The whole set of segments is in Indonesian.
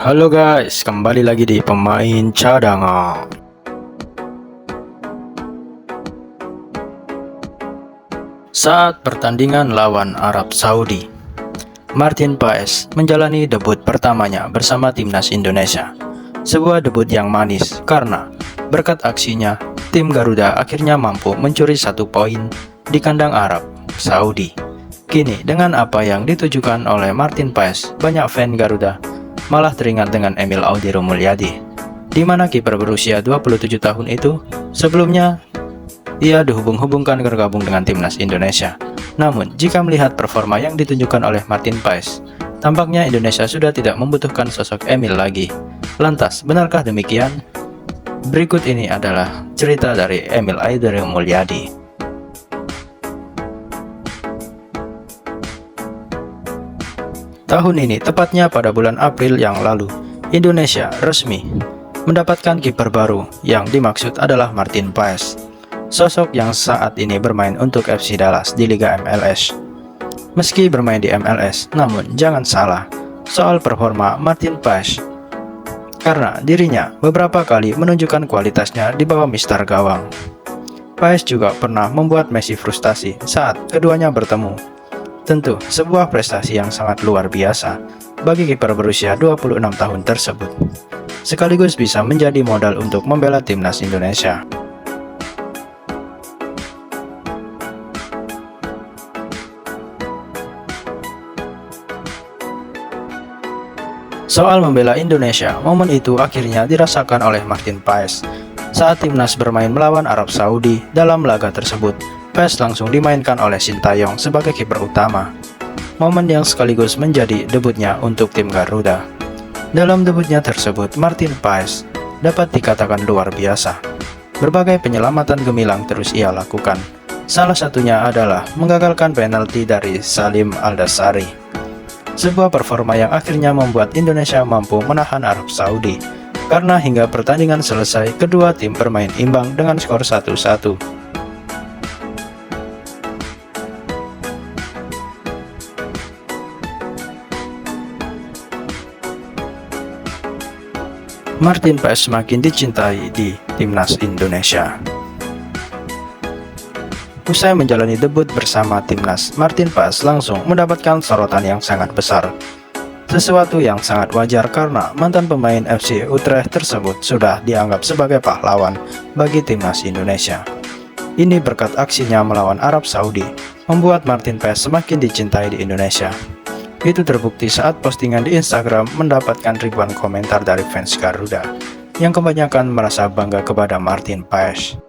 Halo guys, kembali lagi di pemain cadangan. Saat pertandingan lawan Arab Saudi, Martin Paes menjalani debut pertamanya bersama timnas Indonesia. Sebuah debut yang manis karena berkat aksinya, tim Garuda akhirnya mampu mencuri 1 poin di kandang Arab Saudi. Kini dengan apa yang ditujukan oleh Martin Paes, banyak fan Garuda malah teringat dengan Emil Audero Mulyadi, di mana kiper berusia 27 tahun itu sebelumnya ia dihubung-hubungkan bergabung dengan timnas Indonesia. Namun, jika melihat performa yang ditunjukkan oleh Martin Paes, tampaknya Indonesia sudah tidak membutuhkan sosok Emil lagi. Lantas, benarkah demikian? Berikut ini adalah cerita dari Emil Audero Mulyadi. Tahun ini, tepatnya pada bulan April yang lalu, Indonesia resmi mendapatkan kiper baru yang dimaksud adalah Martin Paes, sosok yang saat ini bermain untuk FC Dallas di Liga MLS. Meski bermain di MLS, namun jangan salah soal performa Martin Paes, karena dirinya beberapa kali menunjukkan kualitasnya di bawah mister gawang. Paes juga pernah membuat Messi frustasi saat keduanya bertemu. Tentu, sebuah prestasi yang sangat luar biasa bagi kiper berusia 26 tahun tersebut, sekaligus bisa menjadi modal untuk membela timnas Indonesia. Soal membela Indonesia, momen itu akhirnya dirasakan oleh Martin Paes saat timnas bermain melawan Arab Saudi. Dalam laga tersebut, Paes langsung dimainkan oleh Sintayong sebagai kiper utama, momen yang sekaligus menjadi debutnya untuk tim Garuda. Dalam debutnya tersebut, Martin Paes dapat dikatakan luar biasa. Berbagai penyelamatan gemilang terus ia lakukan. Salah satunya adalah menggagalkan penalti dari Salim Aldasari. Sebuah performa yang akhirnya membuat Indonesia mampu menahan Arab Saudi, karena hingga pertandingan selesai, kedua tim bermain imbang dengan skor 1-1. Martin Paes semakin dicintai di timnas Indonesia. Usai menjalani debut bersama timnas, Martin Paes langsung mendapatkan sorotan yang sangat besar. Sesuatu yang sangat wajar karena mantan pemain FC Utrecht tersebut sudah dianggap sebagai pahlawan bagi timnas Indonesia. Ini berkat aksinya melawan Arab Saudi, membuat Martin Paes semakin dicintai di Indonesia. Itu terbukti saat postingan di Instagram mendapatkan ribuan komentar dari fans Garuda yang kebanyakan merasa bangga kepada Martin Paes.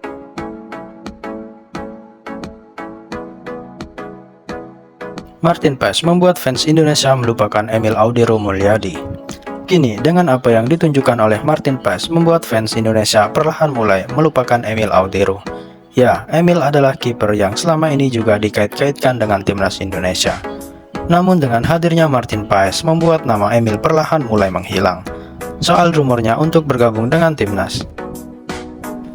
Martin Paes membuat fans Indonesia melupakan Emil Audero Mulyadi. Kini, dengan apa yang ditunjukkan oleh Martin Paes membuat fans Indonesia perlahan mulai melupakan Emil Audero. Ya, Emil adalah kiper yang selama ini juga dikait-kaitkan dengan timnas Indonesia. Namun dengan hadirnya Martin Paes membuat nama Emil perlahan mulai menghilang soal rumornya untuk bergabung dengan timnas.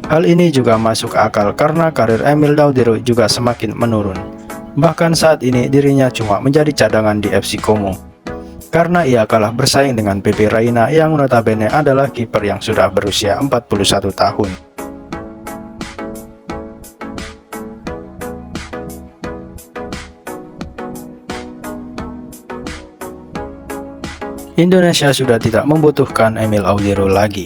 Hal ini juga masuk akal karena karir Emil Audero juga semakin menurun. Bahkan saat ini dirinya cuma menjadi cadangan di FC Como, karena ia kalah bersaing dengan Pepe Reina yang notabene adalah kiper yang sudah berusia 41 tahun. Indonesia sudah tidak membutuhkan Emil Audero lagi.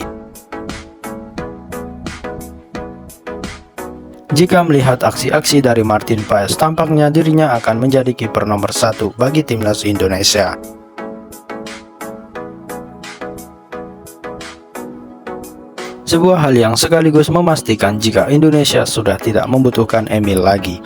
Jika melihat aksi-aksi dari Martin Paes, tampaknya dirinya akan menjadi kiper nomor 1 bagi timnas Indonesia. Sebuah hal yang sekaligus memastikan jika Indonesia sudah tidak membutuhkan Emil lagi.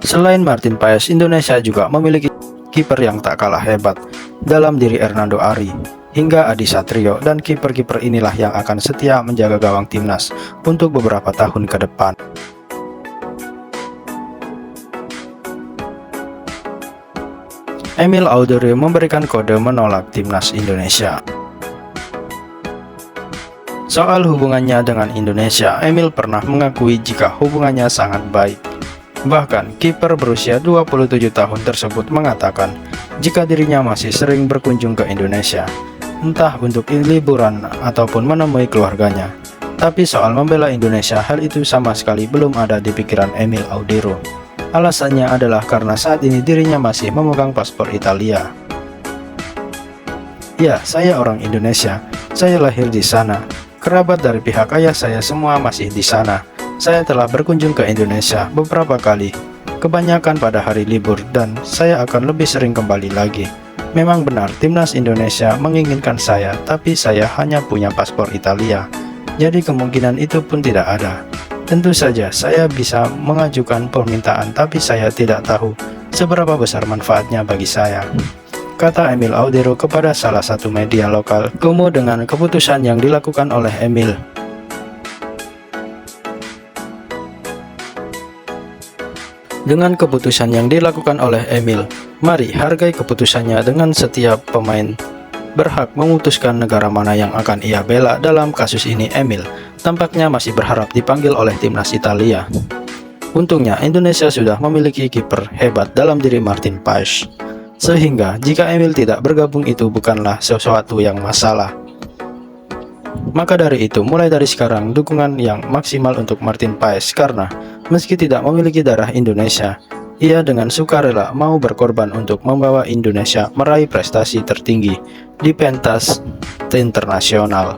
Selain Martin Paes, Indonesia juga memiliki kiper yang tak kalah hebat dalam diri Hernando Ari hingga Adi Satrio, dan kiper-kiper inilah yang akan setia menjaga gawang timnas untuk beberapa tahun ke depan. Emil Audero memberikan kode menolak timnas Indonesia. Soal hubungannya dengan Indonesia, Emil pernah mengakui jika hubungannya sangat baik Bahkan, kiper berusia 27 tahun tersebut mengatakan jika dirinya masih sering berkunjung ke Indonesia, entah untuk liburan ataupun menemui keluarganya. Tapi soal membela Indonesia, hal itu sama sekali belum ada di pikiran Emil Audero. Alasannya adalah karena saat ini dirinya masih memegang paspor Italia. Ya, saya orang Indonesia. Saya lahir di sana. Kerabat dari pihak ayah saya semua masih di sana. Saya telah berkunjung ke Indonesia beberapa kali, kebanyakan pada hari libur, dan saya akan lebih sering kembali lagi. Memang benar, timnas Indonesia menginginkan saya, tapi saya hanya punya paspor Italia. Jadi kemungkinan itu pun tidak ada. Tentu saja saya bisa mengajukan permintaan, tapi saya tidak tahu seberapa besar manfaatnya bagi saya, kata Emil Audero kepada salah satu media lokal. Dengan keputusan yang dilakukan oleh Emil, mari hargai keputusannya dengan setiap pemain berhak memutuskan negara mana yang akan ia bela. Dalam kasus ini, Emil tampaknya masih berharap dipanggil oleh timnas Italia. Untungnya Indonesia sudah memiliki kiper hebat dalam diri Martin Paes, sehingga jika Emil tidak bergabung itu bukanlah sesuatu yang masalah. Maka dari itu, mulai dari sekarang dukungan yang maksimal untuk Martin Paes, karena meski tidak memiliki darah Indonesia, ia dengan sukarela mau berkorban untuk membawa Indonesia meraih prestasi tertinggi di pentas internasional.